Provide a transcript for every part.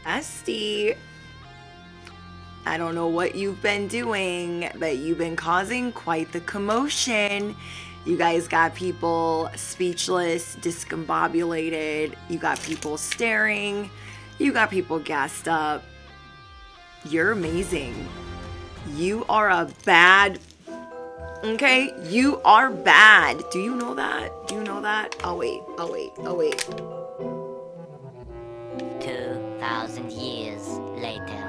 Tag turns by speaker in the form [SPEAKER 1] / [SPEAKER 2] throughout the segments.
[SPEAKER 1] Esty, I don't know what you've been doing, but you've been causing quite the commotion. You guys got people speechless, discombobulated. You got people staring. You got people gassed up. You're amazing. You are a bad. Okay? You are bad. Do you know that? Do you know that? Oh, wait. Oh, wait. Oh, wait.
[SPEAKER 2] 2,000 years later.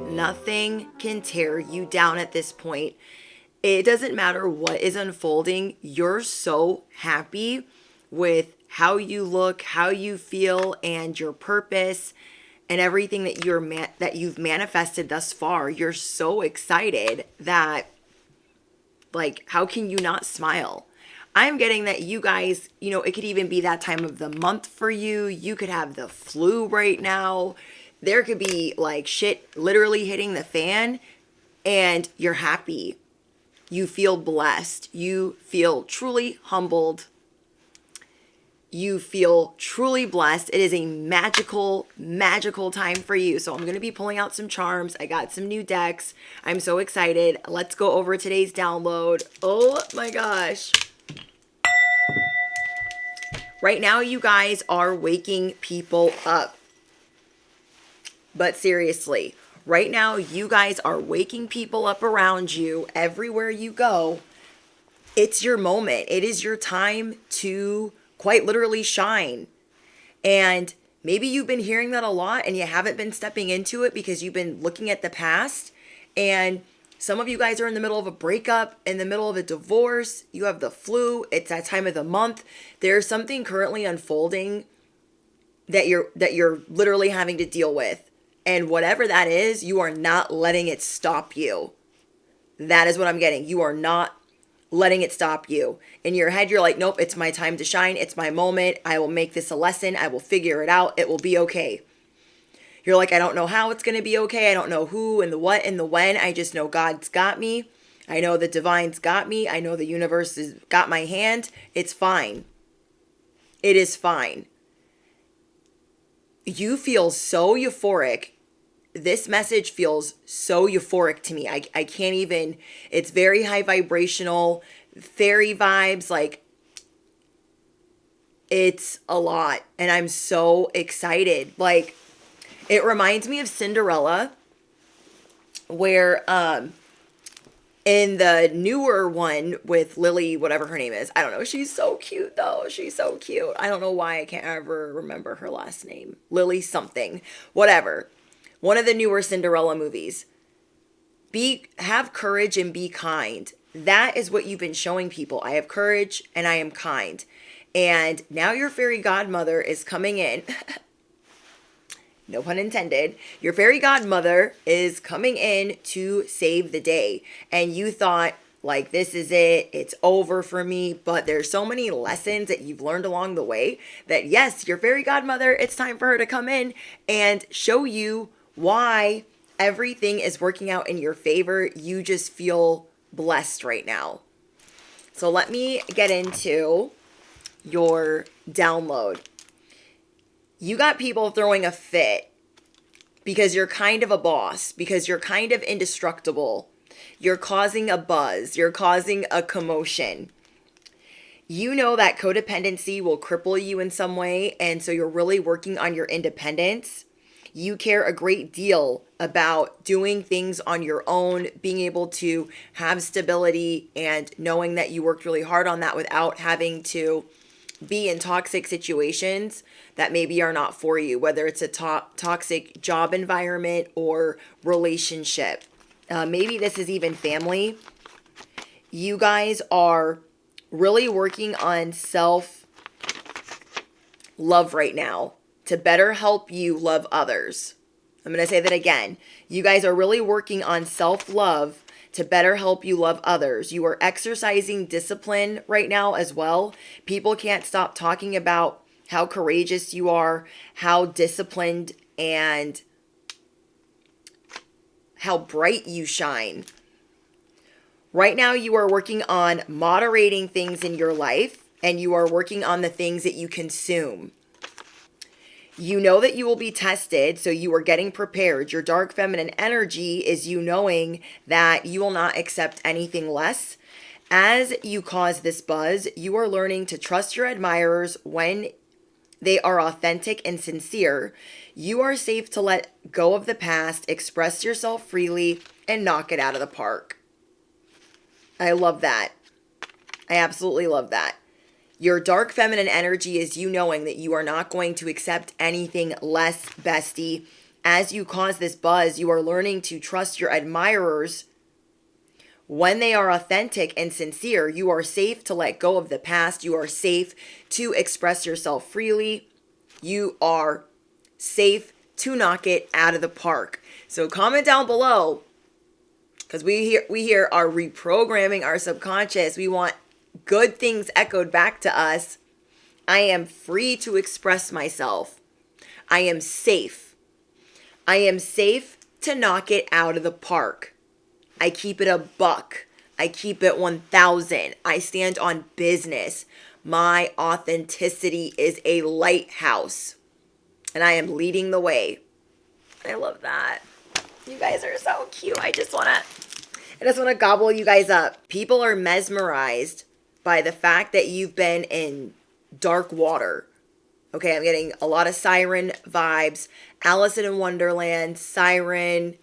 [SPEAKER 1] Nothing can tear you down at this point. It doesn't matter what is unfolding. You're so happy with how you look, how you feel, and your purpose and everything that you've manifested thus far. You're so excited that, like, how can you not smile? I'm getting that you guys, it could even be that time of the month for you. You could have the flu right now. There could be like shit literally hitting the fan, and you're happy. You feel blessed. You feel truly humbled. You feel truly blessed. It is a magical, magical time for you. So I'm going to be pulling out some charms. I got some new decks. I'm so excited. Let's go over today's download. Oh my gosh. Right now, you guys are waking people up. But seriously, right now, you guys are waking people up around you everywhere you go. It's your moment. It is your time to quite literally shine. And maybe you've been hearing that a lot and you haven't been stepping into it because you've been looking at the past. And some of you guys are in the middle of a breakup, in the middle of a divorce. You have the flu. It's that time of the month. There's something currently unfolding that you're literally having to deal with. And whatever that is, you are not letting it stop you. That is what I'm getting. You are not letting it stop you. In your head, you're like, nope, it's my time to shine. It's my moment. I will make this a lesson. I will figure it out. It will be okay. You're like, I don't know how it's going to be okay. I don't know who and the what and the when. I just know God's got me. I know the divine's got me. I know the universe has got my hand. It's fine. It is fine. You feel so euphoric. This message feels so euphoric to me. I can't even, it's very high vibrational, fairy vibes. Like, it's a lot. And I'm so excited. Like, it reminds me of Cinderella, where in the newer one with Lily, whatever her name is, I don't know. She's so cute though. She's so cute. I don't know why I can't ever remember her last name. Lily something, whatever. One of the newer Cinderella movies. Have courage and be kind. That is what you've been showing people. I have courage and I am kind. And now your fairy godmother is coming in. No pun intended. Your fairy godmother is coming in to save the day. And you thought, like, this is it. It's over for me. But there's so many lessons that you've learned along the way that, yes, your fairy godmother, it's time for her to come in and show you why everything is working out in your favor. You just feel blessed right now. So let me get into your download. You got people throwing a fit because you're kind of a boss, because you're kind of indestructible. You're causing a buzz. You're causing a commotion. You know that codependency will cripple you in some way, and so you're really working on your independence. You care a great deal about doing things on your own, being able to have stability, and knowing that you worked really hard on that without having to be in toxic situations that maybe are not for you, whether it's a toxic job environment or relationship. Maybe this is even family. You guys are really working on self-love right now to better help you love others. I'm going to say that again. You guys are really working on self-love to better help you love others. You are exercising discipline right now as well. People can't stop talking about how courageous you are, how disciplined and how bright you shine. Right now, you are working on moderating things in your life, and you are working on the things that you consume. You know that you will be tested, so you are getting prepared. Your dark feminine energy is you knowing that you will not accept anything less. As you cause this buzz, you are learning to trust your admirers when they are authentic and sincere. You are safe to let go of the past, express yourself freely, and knock it out of the park. I love that. I absolutely love that. Your dark feminine energy is you knowing that you are not going to accept anything less, bestie. As you cause this buzz, you are learning to trust your admirers when they are authentic and sincere. You are safe to let go of the past. You are safe to express yourself freely. You are safe to knock it out of the park. So comment down below, because we here are reprogramming our subconscious. We want good things echoed back to us. I am free to express myself. I am safe. I am safe to knock it out of the park. I keep it a buck. I keep it 1,000. I stand on business. My authenticity is a lighthouse, and I am leading the way. I love that. You guys are so cute. I just want to gobble you guys up. People are mesmerized by the fact that you've been in dark water. Okay, I'm getting a lot of siren vibes. Alice in Wonderland, siren.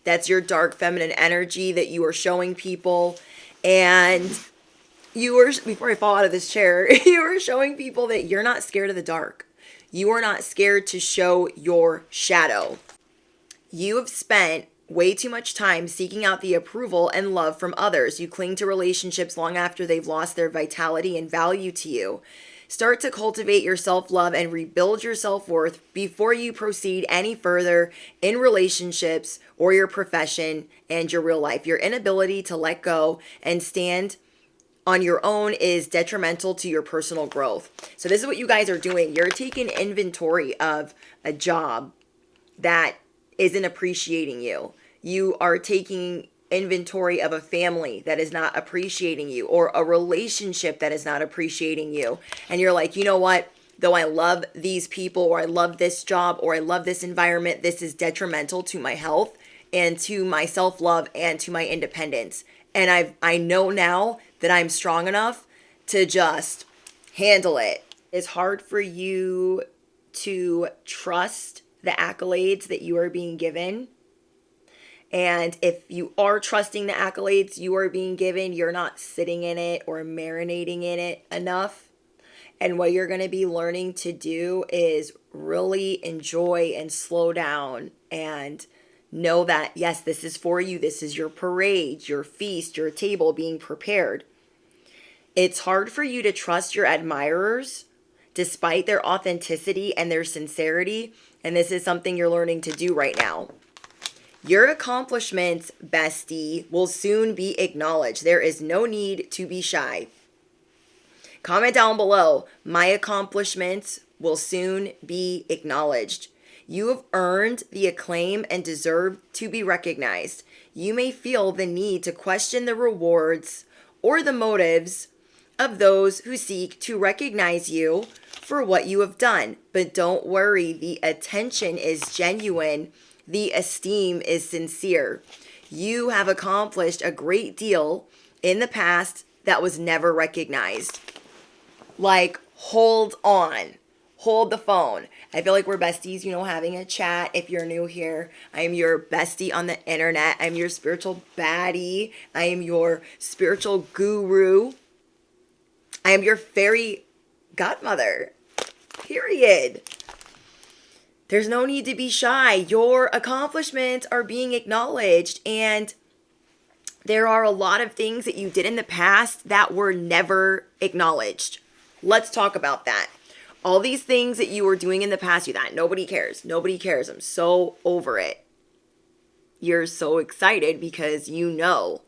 [SPEAKER 1] That's your dark feminine energy that you are showing people. And you were, before I fall out of this chair, you are showing people that you're not scared of the dark. You are not scared to show your shadow. You have spent way too much time seeking out the approval and love from others. You cling to relationships long after they've lost their vitality and value to you. Start to cultivate your self-love and rebuild your self-worth before you proceed any further in relationships or your profession and your real life. Your inability to let go and stand on your own is detrimental to your personal growth. So this is what you guys are doing. You're taking inventory of a job that isn't appreciating you. You are taking inventory of a family that is not appreciating you, or a relationship that is not appreciating you. And you're like, you know what? Though I love these people, or I love this job, or I love this environment, this is detrimental to my health and to my self-love and to my independence. And I know now that I'm strong enough to just handle it. It's hard for you to trust the accolades that you are being given. And if you are trusting the accolades you are being given, you're not sitting in it or marinating in it enough. And what you're going to be learning to do is really enjoy and slow down and know that, yes, this is for you. This is your parade, your feast, your table being prepared. It's hard for you to trust your admirers despite their authenticity and their sincerity. And this is something you're learning to do right now. Your accomplishments, bestie, will soon be acknowledged. There is no need to be shy. Comment down below. My accomplishments will soon be acknowledged. You have earned the acclaim and deserve to be recognized. You may feel the need to question the rewards or the motives of those who seek to recognize you for what you have done. But don't worry, the attention is genuine. The esteem is sincere. You have accomplished a great deal in the past that was never recognized. Like, hold on. Hold the phone. I feel like we're besties, having a chat. If you're new here, I'm your bestie on the internet. I'm your spiritual baddie. I am your spiritual guru. I am your fairy godmother. Period. There's no need to be shy. Your accomplishments are being acknowledged, and there are a lot of things that you did in the past that were never acknowledged. Let's talk about that. All these things that you were doing in the past, nobody cares. Nobody cares. I'm so over it. You're so excited because you know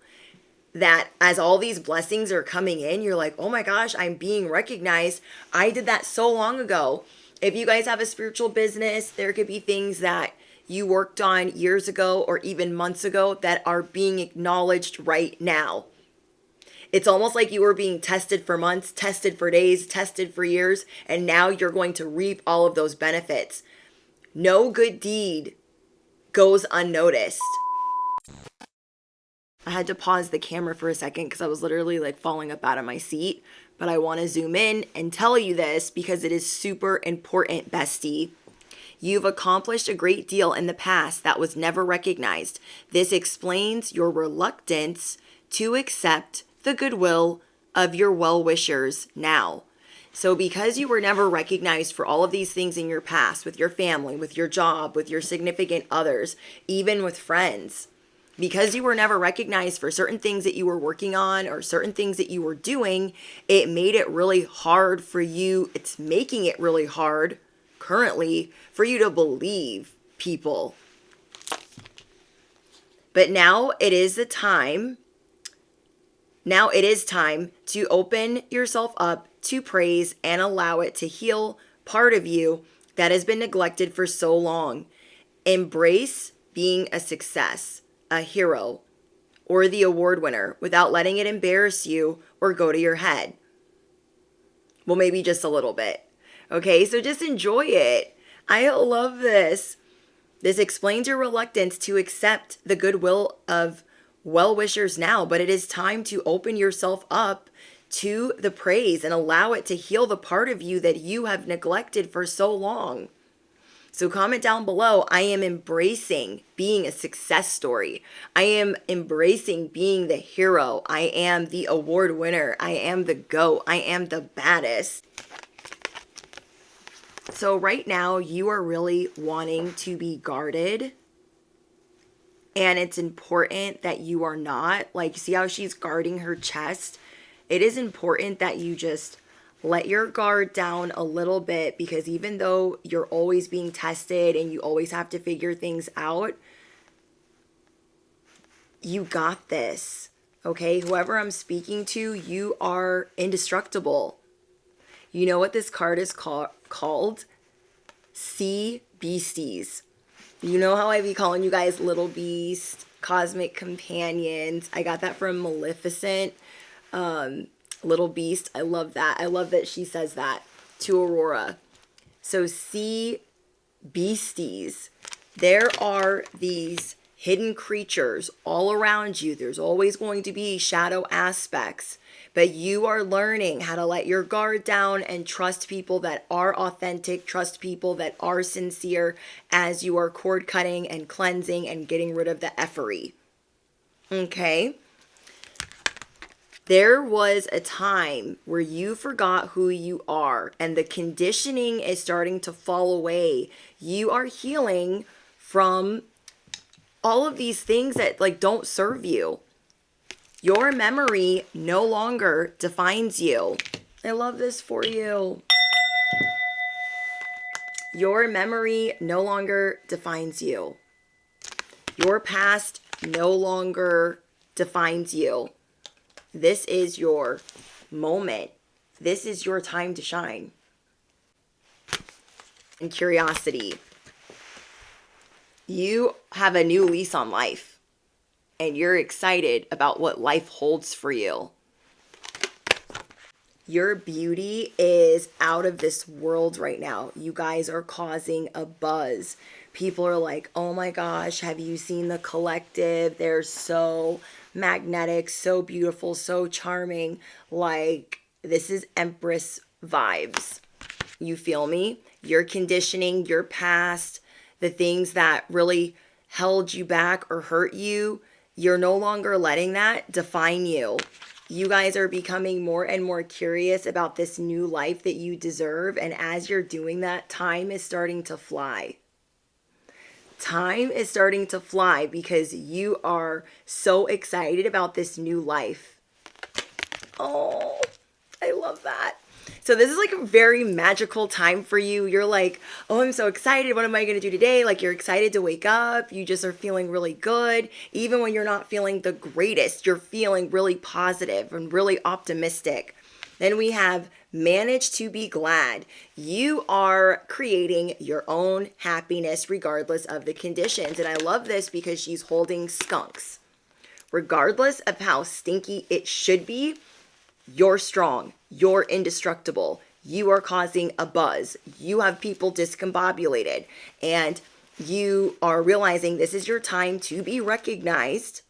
[SPEAKER 1] that as all these blessings are coming in, you're like, oh my gosh, I'm being recognized. I did that so long ago. If you guys have a spiritual business, there could be things that you worked on years ago or even months ago that are being acknowledged right now. It's almost like you were being tested for months, tested for days, tested for years, and now you're going to reap all of those benefits. No good deed goes unnoticed. I had to pause the camera for a second because I was literally like falling up out of my seat. But I want to zoom in and tell you this because it is super important, bestie. You've accomplished a great deal in the past that was never recognized. This explains your reluctance to accept the goodwill of your well-wishers now. So because you were never recognized for all of these things in your past, with your family, with your job, with your significant others, even with friends, because you were never recognized for certain things that you were working on or certain things that you were doing, it made it really hard for you. It's making it really hard currently for you to believe people. But now it is the time. Now it is time to open yourself up to praise and allow it to heal part of you that has been neglected for so long. Embrace being a success, a hero, or the award winner without letting it embarrass you or go to your head. Well, maybe just a little bit. Okay, so just enjoy it. I love this. This explains your reluctance to accept the goodwill of well-wishers now, but it is time to open yourself up to the praise and allow it to heal the part of you that you have neglected for so long. So comment down below, I am embracing being a success story. I am embracing being the hero. I am the award winner. I am the GOAT. I am the baddest. So right now you are really wanting to be guarded. And it's important that you are not. Like, see how she's guarding her chest? It is important that you just let your guard down a little bit, because even though you're always being tested and you always have to figure things out, you got this, okay? Whoever I'm speaking to, you are indestructible. You know what this card is called? Sea Beasties. You know how I be calling you guys little beast, cosmic companions. I got that from Maleficent. Little beast. I love that. I love that she says that to Aurora. So sea beasties. There are these hidden creatures all around you. There's always going to be shadow aspects. But you are learning how to let your guard down and trust people that are authentic, trust people that are sincere as you are cord cutting and cleansing and getting rid of the effery. Okay? There was a time where you forgot who you are and the conditioning is starting to fall away. You are healing from all of these things that like don't serve you. Your memory no longer defines you. I love this for you. Your memory no longer defines you. Your past no longer defines you. This is your moment. This is your time to shine. And curiosity. You have a new lease on life. And you're excited about what life holds for you. Your beauty is out of this world right now. You guys are causing a buzz. People are like, oh my gosh, have you seen the collective? They're so magnetic, so beautiful, so charming. Like, this is Empress vibes. You feel me? Your conditioning, your past, the things that really held you back or hurt you, you're no longer letting that define you. You guys are becoming more and more curious about this new life that you deserve. And as you're doing that, time is starting to fly. Time is starting to fly because you are so excited about this new life. Oh, I love that. So this is like a very magical time for you. You're like, oh, I'm so excited. What am I going to do today? Like, you're excited to wake up. You just are feeling really good. Even when you're not feeling the greatest, you're feeling really positive and really optimistic. Then we have manage to be glad. You are creating your own happiness regardless of the conditions. And I love this because she's holding skunks. Regardless of how stinky it should be, you're strong. You're indestructible. You are causing a buzz. You have people discombobulated. And you are realizing this is your time to be recognized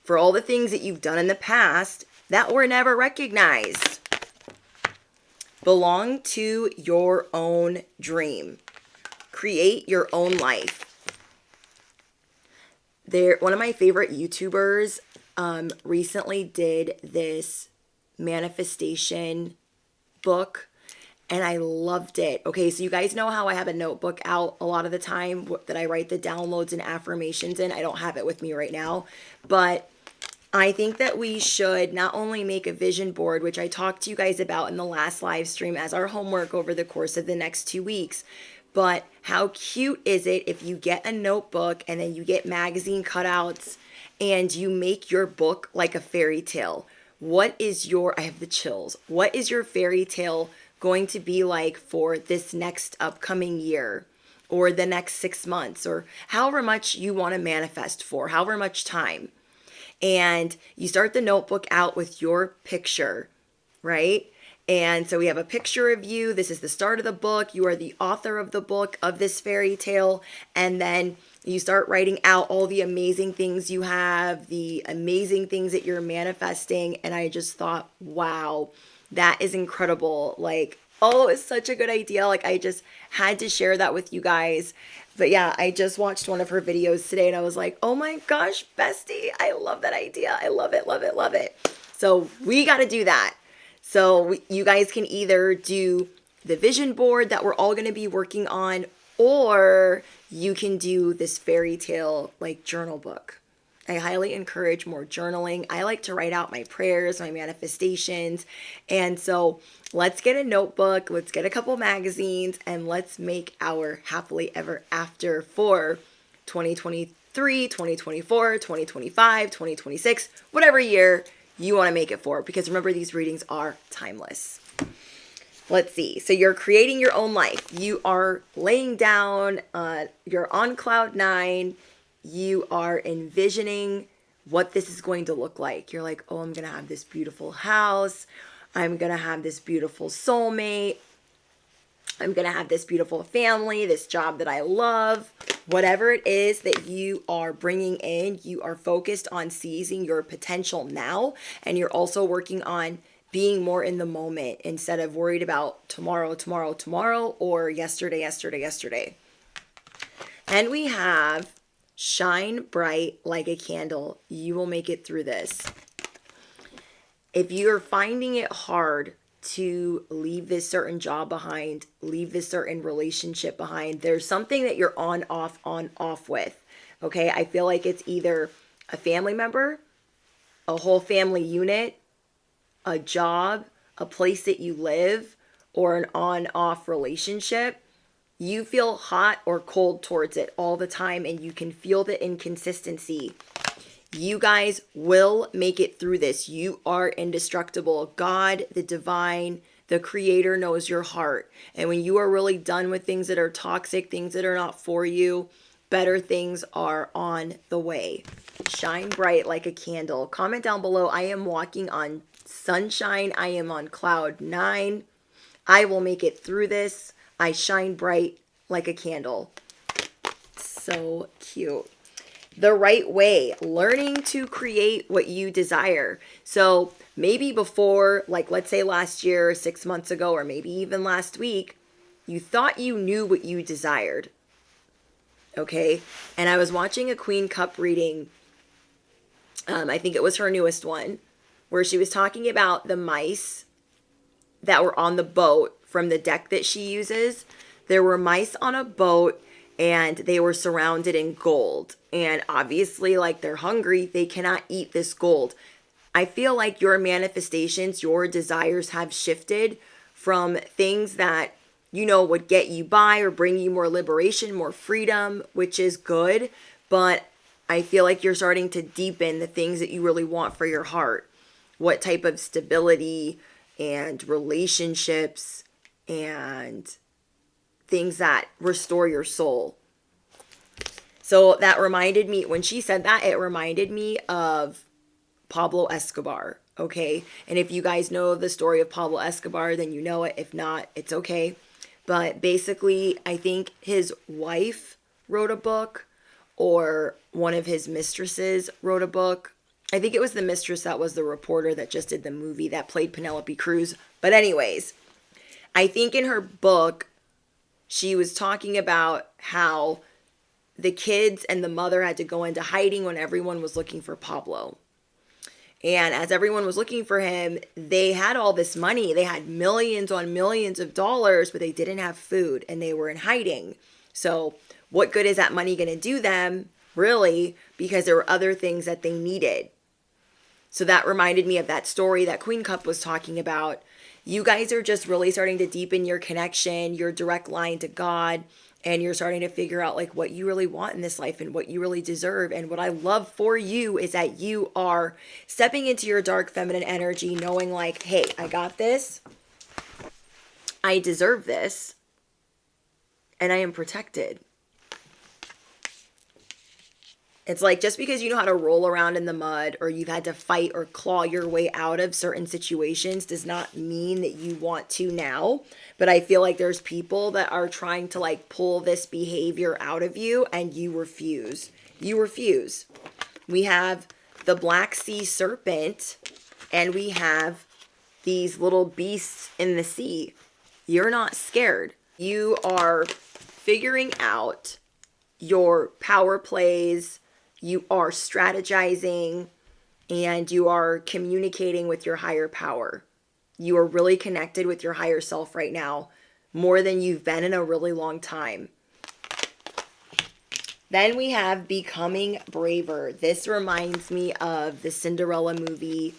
[SPEAKER 1] for all the things that you've done in the past that were never recognized. Belong to your own dream. Create your own life. One of my favorite YouTubers recently did this manifestation book, and I loved it. Okay, so you guys know how I have a notebook out a lot of the time that I write the downloads and affirmations in. I don't have it with me right now, but I think that we should not only make a vision board, which I talked to you guys about in the last live stream as our homework over the course of the next 2 weeks, but how cute is it if you get a notebook and then you get magazine cutouts and you make your book like a fairy tale? What is your, I have the chills, what is your fairy tale going to be like for this next upcoming year or the next 6 months or however much you want to manifest for, however much time? And you start the notebook out with your picture, right? And so we have a picture of you. This is the start of the book. You are the author of the book, of this fairy tale. And then you start writing out all the amazing things you have, the amazing things that you're manifesting. And I just thought, wow, that is incredible. Like, oh, it's such a good idea. Like, I just had to share that with you guys. But yeah, I just watched one of her videos today and I was like, oh my gosh, bestie, I love that idea. I love it, love it, love it. So we got to do that. So you guys can either do the vision board that we're all going to be working on, or you can do this fairy tale like journal book. I highly encourage more journaling. I like to write out my prayers, my manifestations. And so let's get a notebook, let's get a couple magazines, and let's make our happily ever after for 2023, 2024, 2025, 2026, whatever year you want to make it for. Because remember, these readings are timeless. Let's see. So you're creating your own life. You are laying down, you're on cloud 9. You are envisioning what this is going to look like. You're like, oh, I'm going to have this beautiful house. I'm going to have this beautiful soulmate. I'm going to have this beautiful family, this job that I love. Whatever it is that you are bringing in, you are focused on seizing your potential now. And you're also working on being more in the moment instead of worried about tomorrow, tomorrow, tomorrow, or yesterday, yesterday, yesterday. And we have shine bright like a candle. You will make it through this. If you're finding it hard to leave this certain job behind, leave this certain relationship behind, there's something that you're on, off with. Okay, I feel like it's either a family member, a whole family unit, a job, a place that you live, or an on-off relationship. You feel hot or cold towards it all the time, and you can feel the inconsistency. You guys will make it through this. You are indestructible. God, the divine, the creator knows your heart. And when you are really done with things that are toxic, things that are not for you, better things are on the way. Shine bright like a candle. Comment down below. I am walking on sunshine. I am on cloud 9. I will make it through this. I shine bright like a candle. So cute. The right way, learning to create what you desire. So maybe before, like let's say last year, 6 months ago, or maybe even last week, you thought you knew what you desired. Okay. And I was watching a Queen Cup reading. I think it was her newest one, where she was talking about the mice that were on the boat from the deck that she uses. There were mice on a boat and they were surrounded in gold. And obviously, like, they're hungry. They cannot eat this gold. I feel like your manifestations, your desires have shifted from things that, you know, would get you by or bring you more liberation, more freedom, which is good. But I feel like you're starting to deepen the things that you really want for your heart. What type of stability, and relationships and things that restore your soul. So that reminded me, when she said that, it reminded me of Pablo Escobar, okay? And if you guys know the story of Pablo Escobar, then you know it. If not, it's okay. But basically, I think his wife wrote a book, or one of his mistresses wrote a book. I think it was the mistress that was the reporter that just did the movie that played Penelope Cruz. But anyways, I think in her book, she was talking about how the kids and the mother had to go into hiding when everyone was looking for Pablo. And as everyone was looking for him, they had all this money. They had millions on millions of dollars, but they didn't have food and they were in hiding. So what good is that money going to do them, really? Because there were other things that they needed. So that reminded me of that story that Queen Cup was talking about. You guys are just really starting to deepen your connection, your direct line to God, and you're starting to figure out like what you really want in this life and what you really deserve. And what I love for you is that you are stepping into your dark feminine energy, knowing like, hey, I got this. I deserve this. And I am protected. It's like, just because you know how to roll around in the mud, or you've had to fight or claw your way out of certain situations, does not mean that you want to now. But I feel like there's people that are trying to like pull this behavior out of you, and you refuse. You refuse. We have the Black Sea serpent, and we have these little beasts in the sea. You're not scared. You are figuring out your power plays. You are strategizing, and you are communicating with your higher power. You are really connected with your higher self right now, more than you've been in a really long time. Then we have becoming braver. This reminds me of the Cinderella movie,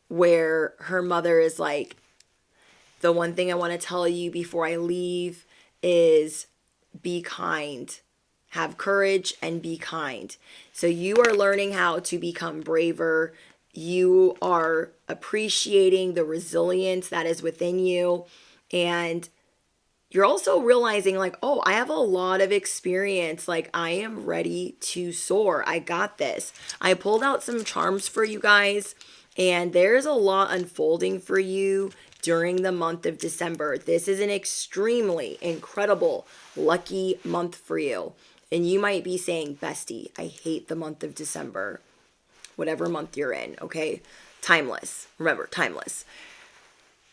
[SPEAKER 1] where her mother is like, the one thing I want to tell you before I leave is be kind. Have courage and be kind. So you are learning how to become braver. You are appreciating the resilience that is within you. And you're also realizing like, oh, I have a lot of experience. Like, I am ready to soar. I got this. I pulled out some charms for you guys, and there's a lot unfolding for you during the month of December. This is an extremely incredible, lucky month for you. And you might be saying, bestie, I hate the month of December. Whatever month you're in, okay? Timeless. Remember, timeless.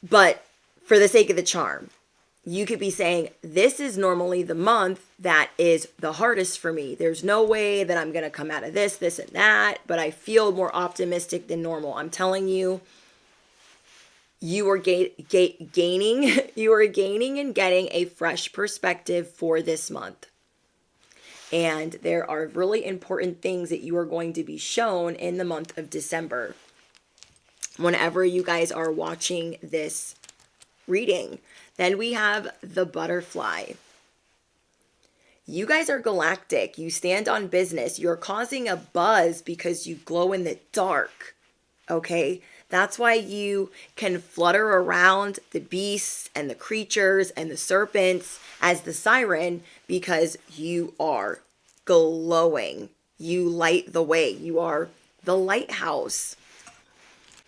[SPEAKER 1] But for the sake of the charm, you could be saying, this is normally the month that is the hardest for me. There's no way that I'm going to come out of this, and that, but I feel more optimistic than normal. I'm telling you, you are gaining and getting a fresh perspective for this month. And there are really important things that you are going to be shown in the month of December. Whenever you guys are watching this reading. Then we have the butterfly. You guys are galactic. You stand on business. You're causing a buzz because you glow in the dark. Okay? That's why you can flutter around the beasts and the creatures and the serpents as the siren, because you are glowing. You light the way. You are the lighthouse.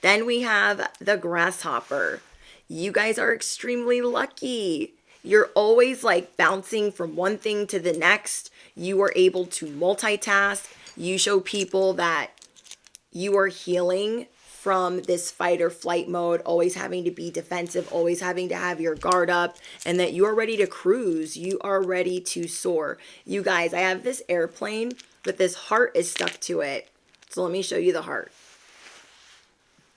[SPEAKER 1] Then we have the grasshopper. You guys are extremely lucky. You're always like bouncing from one thing to the next. You are able to multitask. You show people that you are healing from this fight or flight mode, always having to be defensive, always having to have your guard up, and that you are ready to cruise. You are ready to soar. You guys, I have this airplane, but this heart is stuck to it. So let me show you the heart.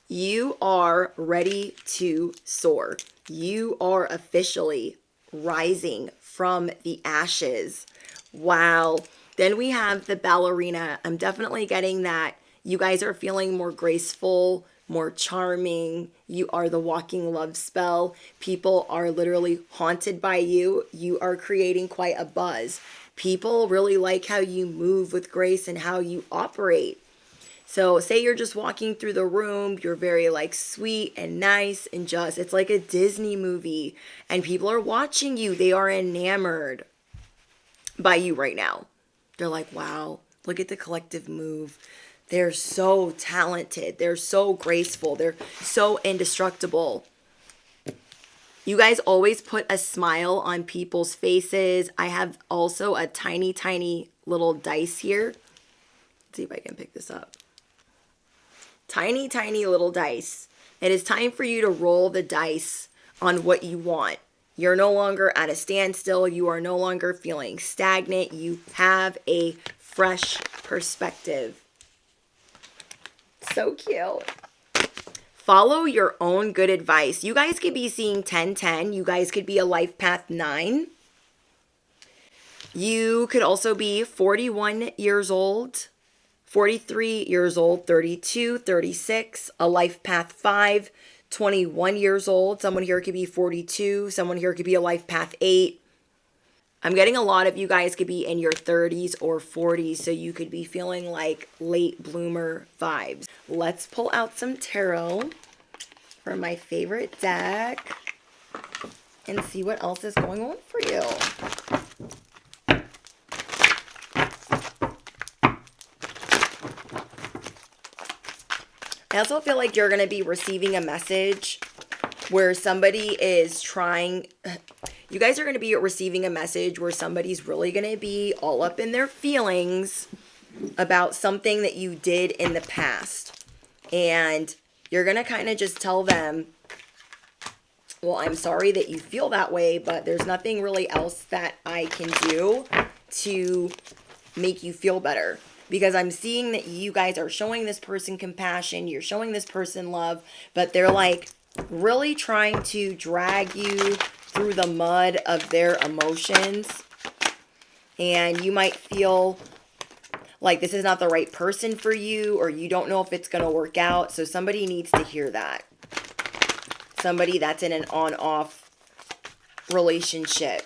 [SPEAKER 1] You are ready to soar. You are officially rising from the ashes. Wow. Then we have the ballerina. I'm definitely getting that. You guys are feeling more graceful, more charming. You are the walking love spell. People are literally haunted by you. You are creating quite a buzz. People really like how you move with grace and how you operate. So say you're just walking through the room, you're very like sweet and nice and just, it's like a Disney movie and people are watching you. They are enamored by you right now. They're like, wow, look at the collective move. They're so talented. They're so graceful. They're so indestructible. You guys always put a smile on people's faces. I have also a tiny, tiny little dice here. Let's see if I can pick this up. Tiny, tiny little dice. It is time for you to roll the dice on what you want. You're no longer at a standstill. You are no longer feeling stagnant. You have a fresh perspective. So cute. Follow your own good advice. You guys could be seeing 1010. You guys could be a life path 9. You could also be 41 years old, 43 years old, 32, 36, a life path 5, 21 years old. Someone here could be 42. Someone here could be a life path 8. I'm getting a lot of you guys could be in your 30s or 40s, so you could be feeling like late bloomer vibes. Let's pull out some tarot from my favorite deck and see what else is going on for you. I also feel like you're going to be receiving a message where somebody is trying... You guys are going to be receiving a message where somebody's really going to be all up in their feelings about something that you did in the past. And you're going to kind of just tell them, well, I'm sorry that you feel that way, but there's nothing really else that I can do to make you feel better. Because I'm seeing that you guys are showing this person compassion, you're showing this person love, but they're like really trying to drag you through the mud of their emotions. And you might feel like this is not the right person for you, or you don't know if it's going to work out. So somebody needs to hear that. Somebody that's in an on-off relationship.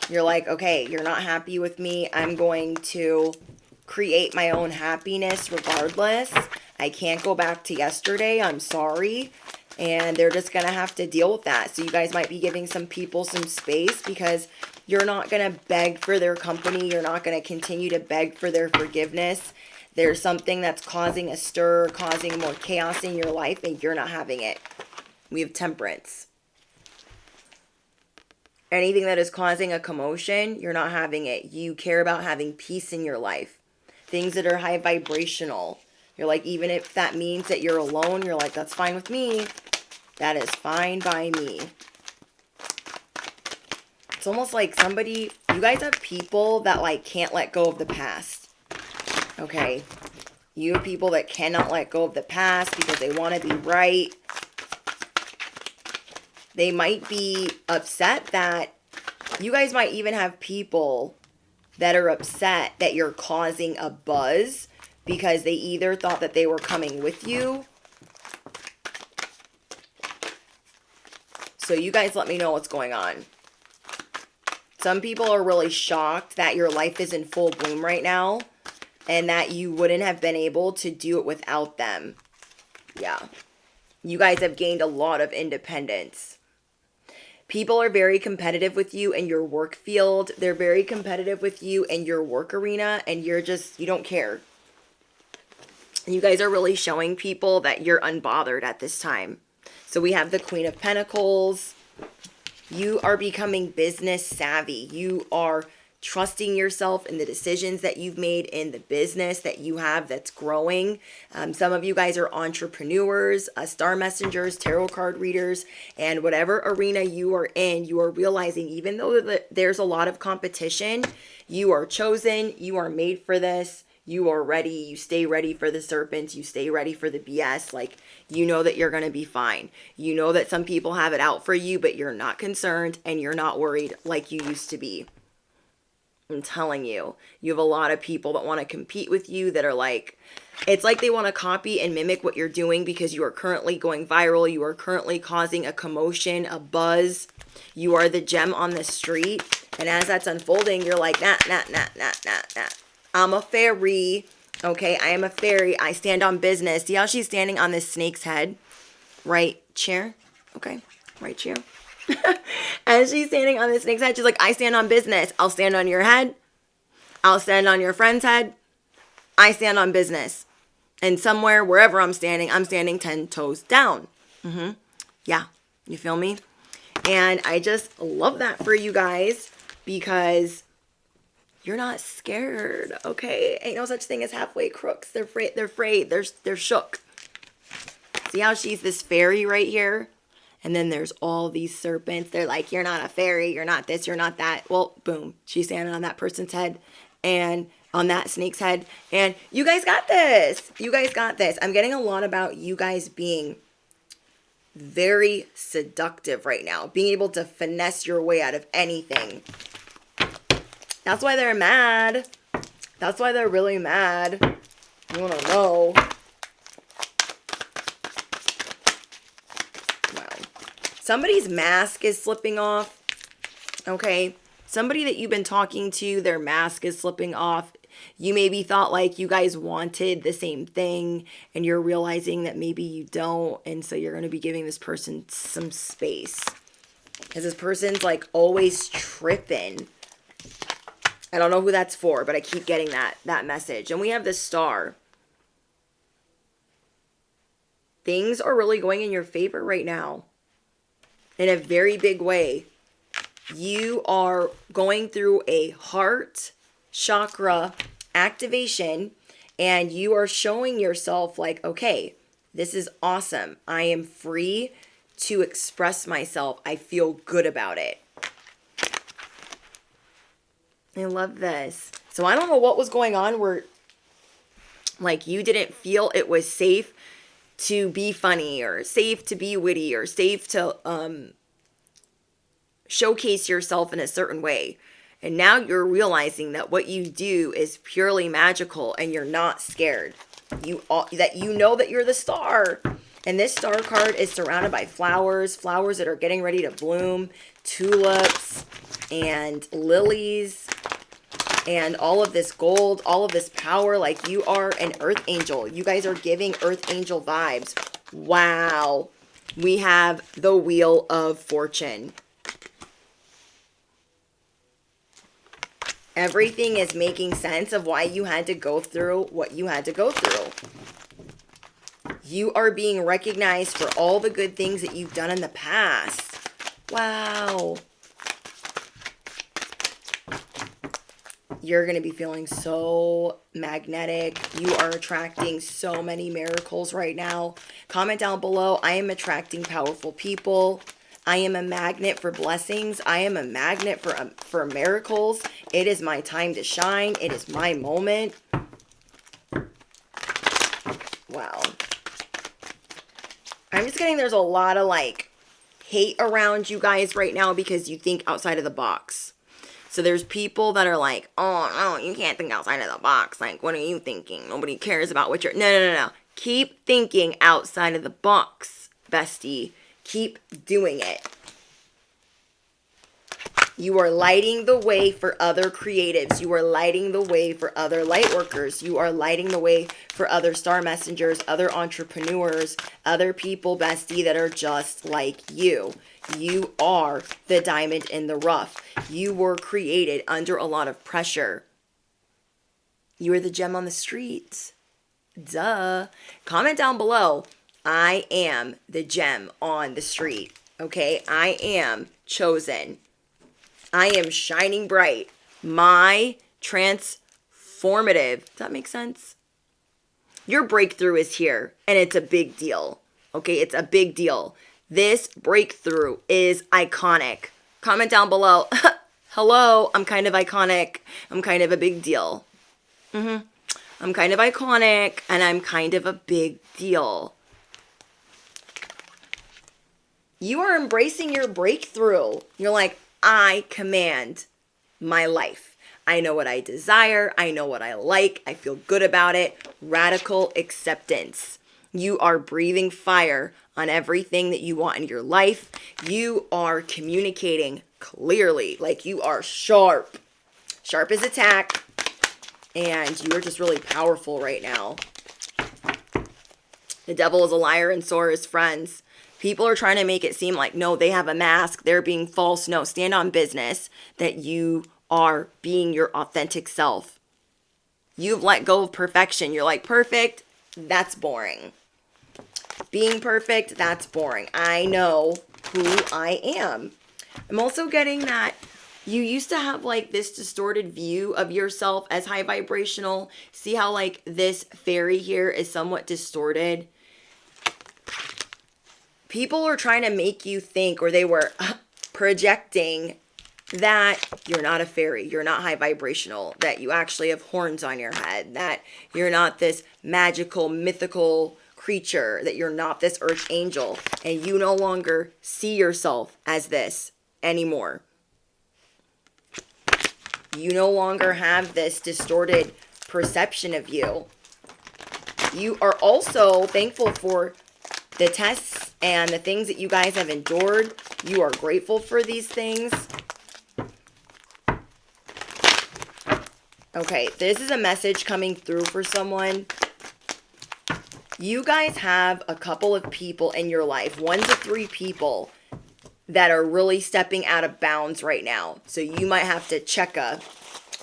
[SPEAKER 1] You're like, okay, you're not happy with me. I'm going to create my own happiness regardless. I can't go back to yesterday. I'm sorry. And they're just going to have to deal with that. So you guys might be giving some people some space because you're not going to beg for their company. You're not going to continue to beg for their forgiveness. There's something that's causing a stir, causing more chaos in your life, and you're not having it. We have Temperance. Anything that is causing a commotion, you're not having it. You care about having peace in your life. Things that are high vibrational. You're like, even if that means that you're alone, you're like, that's fine with me. That is fine by me. It's almost like somebody, you guys have people that like can't let go of the past. Okay. You have people that cannot let go of the past because they want to be right. They might be upset that you guys might even have people that are upset that you're causing a buzz because they either thought that they were coming with you. So you guys let me know what's going on. Some people are really shocked that your life is in full bloom right now and that you wouldn't have been able to do it without them. Yeah. You guys have gained a lot of independence. People are very competitive with you in your work field. They're very competitive with you in your work arena, and you don't care. You guys are really showing people that you're unbothered at this time. So we have the Queen of Pentacles. You are becoming business savvy. You are trusting yourself in the decisions that you've made in the business that you have that's growing. Some of you guys are entrepreneurs, star messengers, tarot card readers, and whatever arena you are in, you are realizing even though there's a lot of competition, you are chosen, you are made for this, you are ready, you stay ready for the serpents, you stay ready for the BS, like you know that you're going to be fine. You know that some people have it out for you, but you're not concerned and you're not worried like you used to be. I'm telling you, you have a lot of people that want to compete with you that are like, it's like they want to copy and mimic what you're doing because you are currently going viral. You are currently causing a commotion, a buzz. You are the gem on the street. And as that's unfolding, you're like, nah. I'm a fairy. Okay, I am a fairy. I stand on business. See how she's standing on this snake's head? Right chair. Okay, right chair. And she's standing on this snake's head. She's like, I stand on business. I'll stand on your head. I'll stand on your friend's head. I stand on business. And somewhere, wherever I'm standing 10 toes down. Yeah, you feel me? And I just love that for you guys because you're not scared, okay? Ain't no such thing as halfway crooks. They're afraid. They're shook. See how she's this fairy right here? And then there's all these serpents. They're like, you're not a fairy. You're not this. You're not that. Well, boom. She's standing on that person's head and on that snake's head. And you guys got this. You guys got this. I'm getting a lot about you guys being very seductive right now. Being able to finesse your way out of anything. That's why they're mad. That's why they're really mad. You want to know. Somebody's mask is slipping off, okay? Somebody that you've been talking to, their mask is slipping off. You maybe thought like you guys wanted the same thing and you're realizing that maybe you don't. And so you're going to be giving this person some space. Because this person's like always tripping. I don't know who that's for, but I keep getting that message. And we have this star. Things are really going in your favor right now. In a very big way. You are going through a heart chakra activation and you are showing yourself like, okay, this is awesome. I am free to express myself. I feel good about it. I love this. So I don't know what was going on where like you didn't feel it was safe to be funny or safe to be witty or safe to showcase yourself in a certain way. And now you're realizing that what you do is purely magical and you're not scared. That you know that you're the star. And this star card is surrounded by flowers that are getting ready to bloom, tulips and lilies. And all of this gold, all of this power, like you are an earth angel. You guys are giving earth angel vibes. Wow. We have the Wheel of Fortune. Everything is making sense of why you had to go through what you had to go through. You are being recognized for all the good things that you've done in the past. Wow. You're going to be feeling so magnetic. You are attracting so many miracles right now. Comment down below. I am attracting powerful people. I am a magnet for blessings. I am a magnet for miracles. It is my time to shine. It is my moment. Wow. I'm just getting there's a lot of like hate around you guys right now because you think outside of the box. So there's people that are like, oh, no, you can't think outside of the box. Like, what are you thinking? Nobody cares about what you're... No. Keep thinking outside of the box, bestie. Keep doing it. You are lighting the way for other creatives. You are lighting the way for other light workers. You are lighting the way for other star messengers, other entrepreneurs, other people, bestie, that are just like you. You are the diamond in the rough. You were created under a lot of pressure. You are the gem on the street. Duh. Comment down below. I am the gem on the street. Okay? I am chosen. I am shining bright. My transformative. Does that make sense? Your breakthrough is here. And it's a big deal. Okay? It's a big deal. This breakthrough is iconic. Comment down below. Hello, I'm kind of iconic. I'm kind of a big deal. I'm kind of iconic and I'm kind of a big deal. You are embracing your breakthrough. You're like, I command my life. I know what I desire. I know what I like. I feel good about it. Radical acceptance. You are breathing fire on everything that you want in your life. You are communicating clearly. Like you are sharp. Sharp as a tack. And you are just really powerful right now. The devil is a liar and so are his friends. People are trying to make it seem like, no, they have a mask. They're being false. No, stand on business that you are being your authentic self. You've let go of perfection. You're like, perfect, that's boring. Being perfect, that's boring. I know who I am. I'm also getting that you used to have like this distorted view of yourself as high vibrational. See how like this fairy here is somewhat distorted? People are trying to make you think, or they were projecting that you're not a fairy, you're not high vibrational, that you actually have horns on your head, that you're not this magical, mythical creature, that you're not this earth angel, and you no longer see yourself as this anymore. You no longer have this distorted perception of you. You are also thankful for the tests and the things that you guys have endured. You are grateful for these things. Okay, this is a message coming through for someone. You guys have a couple of people in your life, 1 to 3 people that are really stepping out of bounds right now. So you might have to check a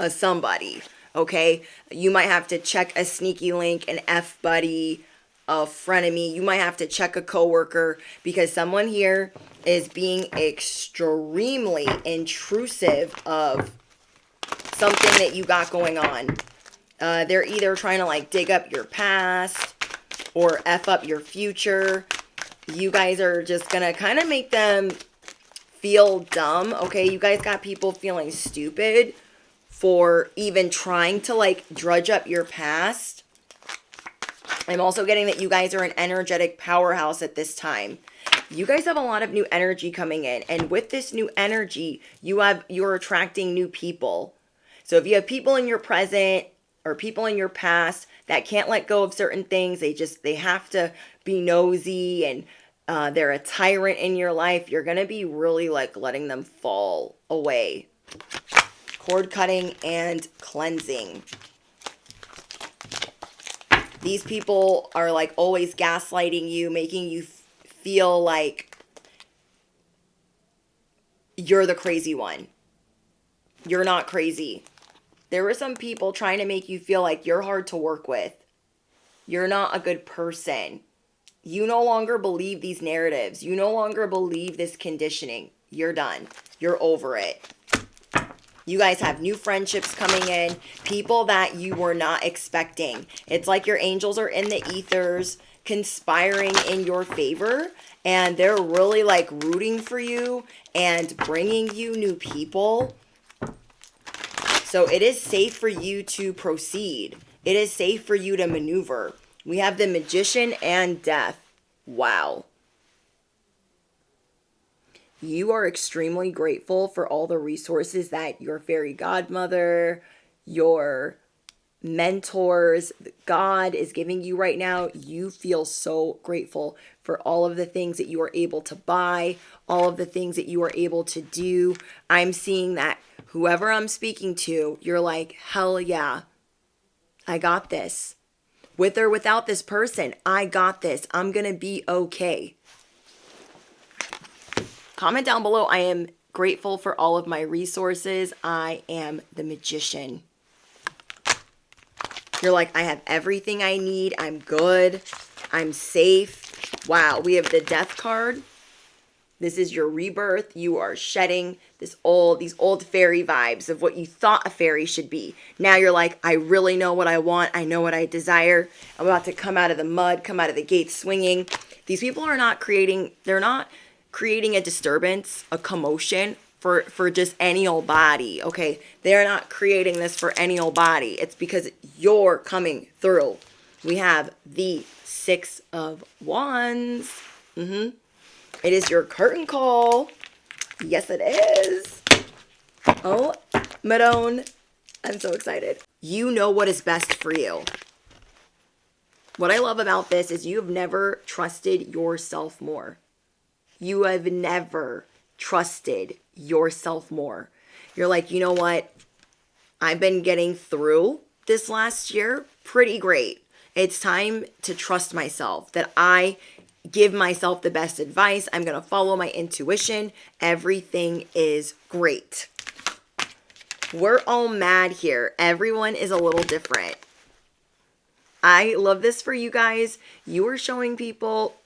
[SPEAKER 1] somebody, okay? You might have to check a sneaky link, an F-buddy, a frenemy. You might have to check a coworker because someone here is being extremely intrusive of something that you got going on. They're either trying to like dig up your past or F up your future. You guys are just gonna kind of make them feel dumb, okay? You guys got people feeling stupid for even trying to like drudge up your past. I'm also getting that you guys are an energetic powerhouse at this time. You guys have a lot of new energy coming in, and with this new energy, you're attracting new people. So if you have people in your present or people in your past that can't let go of certain things, they have to be nosy and they're a tyrant in your life, you're going to be really like letting them fall away. Cord cutting and cleansing. These people are like always gaslighting you, making you feel like you're the crazy one. You're not crazy. There were some people trying to make you feel like you're hard to work with. You're not a good person. You no longer believe these narratives. You no longer believe this conditioning. You're done. You're over it. You guys have new friendships coming in. People that you were not expecting. It's like your angels are in the ethers conspiring in your favor. And they're really like rooting for you and bringing you new people. So it is safe for you to proceed. It is safe for you to maneuver. We have the Magician and Death. Wow. You are extremely grateful for all the resources that your fairy godmother, your mentors, God is giving you right now. You feel so grateful for all of the things that you are able to buy, all of the things that you are able to do. I'm seeing that whoever I'm speaking to, you're like, hell yeah, I got this. With or without this person, I got this. I'm going to be okay. Comment down below. I am grateful for all of my resources. I am the Magician. You're like, I have everything I need. I'm good. I'm safe. Wow, we have the Death card. This is your rebirth. You are shedding these old fairy vibes of what you thought a fairy should be. Now you're like, I really know what I want. I know what I desire. I'm about to come out of the mud, come out of the gate swinging. These people are not they're not creating a disturbance, a commotion for just any old body, okay? They're not creating this for any old body. It's because you're coming through. We have the 6 of Wands. It is your curtain call. Yes, it is. Oh, Madone. I'm so excited. You know what is best for you. What I love about this is you've never trusted yourself more. You have never trusted yourself more. You're like, you know what? I've been getting through this last year, pretty great. It's time to trust myself, that I give myself the best advice. I'm going to follow my intuition. Everything is great. We're all mad here. Everyone is a little different. I love this for you guys. You are showing people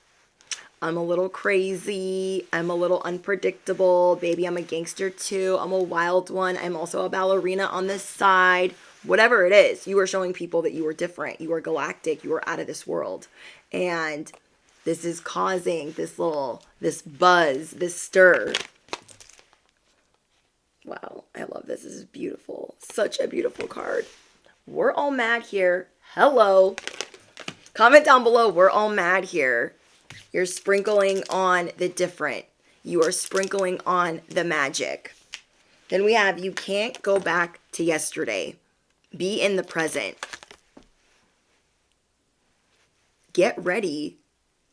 [SPEAKER 1] I'm a little crazy. I'm a little unpredictable. Baby, I'm a gangster too. I'm a wild one. I'm also a ballerina on the side. Whatever it is, you are showing people that you are different. You are galactic. You are out of this world. And this is causing this buzz, this stir. Wow, I love this. This is beautiful. Such a beautiful card. We're all mad here. Hello. Comment down below. We're all mad here. You're sprinkling on the different. You are sprinkling on the magic. Then we have, you can't go back to yesterday. Be in the present. Get ready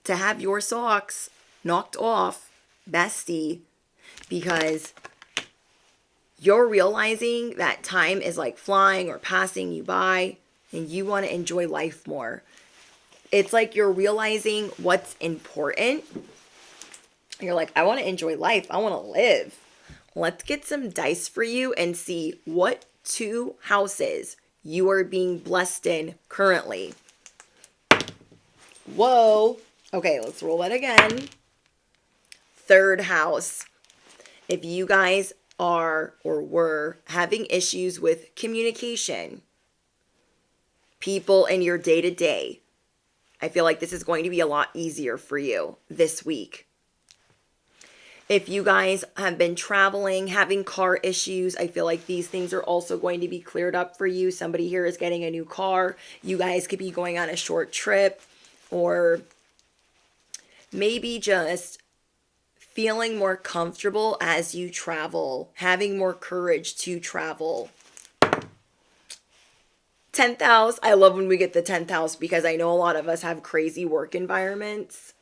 [SPEAKER 1] to have your socks knocked off, bestie, because you're realizing that time is like flying or passing you by, and you want to enjoy life more. It's like you're realizing what's important. You're like, I want to enjoy life. I want to live. Let's get some dice for you and see what 2 houses you are being blessed in currently. Whoa. Okay, let's roll that again. 3rd house. If you guys are or were having issues with communication, people in your day-to-day, I feel like this is going to be a lot easier for you this week. If you guys have been traveling, having car issues, I feel like these things are also going to be cleared up for you. Somebody here is getting a new car. You guys could be going on a short trip, or maybe just feeling more comfortable as you travel, having more courage to travel. 10th house. I love when we get the 10th house because I know a lot of us have crazy work environments.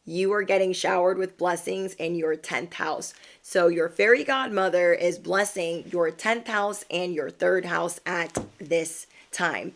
[SPEAKER 1] You are getting showered with blessings in your 10th house. So your fairy godmother is blessing your 10th house and your 3rd house at this time.